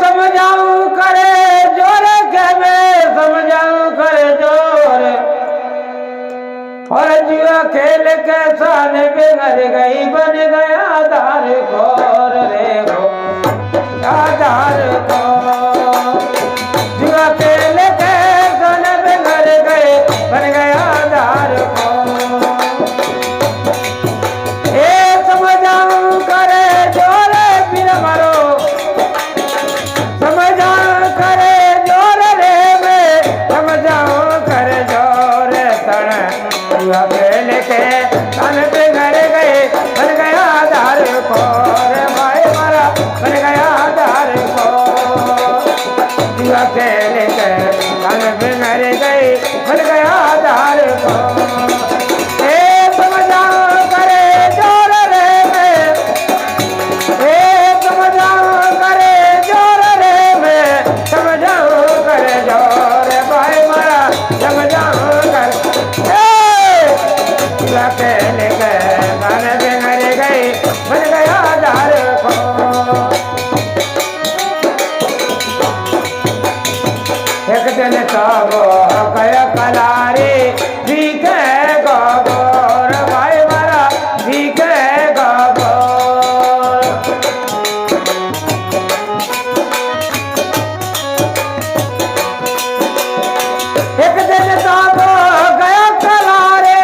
समझाऊं करे जोर के मैं समझाऊं करे जोर और जुआ खेल के सान बिगड़ गई बन गया आधार खोर रे हो आधार को जुआ खेल के सान बिगड़ गए बन गया आधार को समझाऊं करे जोर फिर मरो समझाऊं करे जोर रे मैं समझाऊं करे जोर तण जुआ खेल के सान बिगड़ गए बन गया आधार को रे भाई मारा बन गया आधार को जुआ खेल के सान बिगड़ गए बन गया आधार को गया कलारे भीख गोर भाई मारा भीख गोर एक दिन साब गया कलारे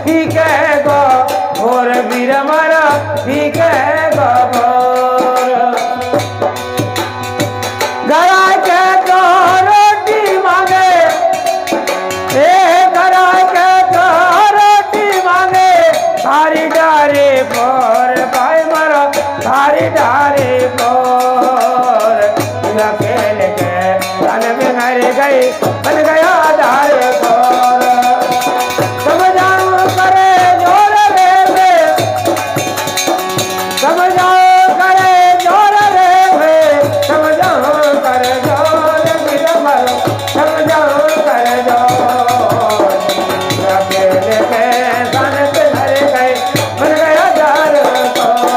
भीख गोर वीर मारा भीख गोर डारे बोर खेल के तन बिगड़ गई बन गया डार बोर समझाऊं करे जोर रे वे समझाऊं करे जोर रे वे समझाऊं करे जोर फिर मरो समझाऊं करे जोर खेल के तन बिगड़ गई बन गया डार बोर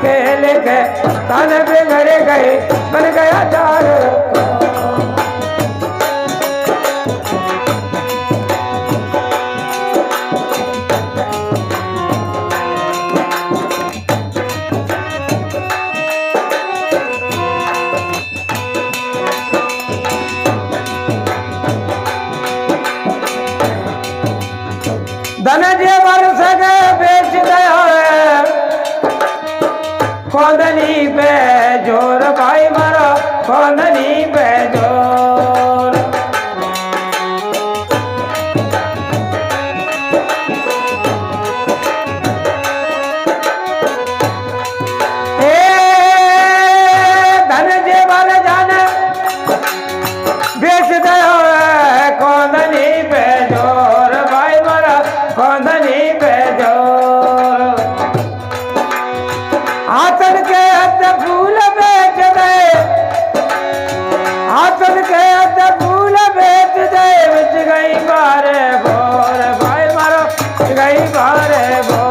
खेल के तन बिगड़ गए बन गया डार धन जे वर्ष के बेच गया खोदनी पे जोर भाई मारा खोदनी पे जोर धन जे बल जान बेच दयो खोदनी पे जोर भाई मारा खोदनी पे जोर हाथन के हथ फूल बेच दे हाथन के हथ फूल बेच दे बिच गई बारे बोर भाई मारो गई बारे बोर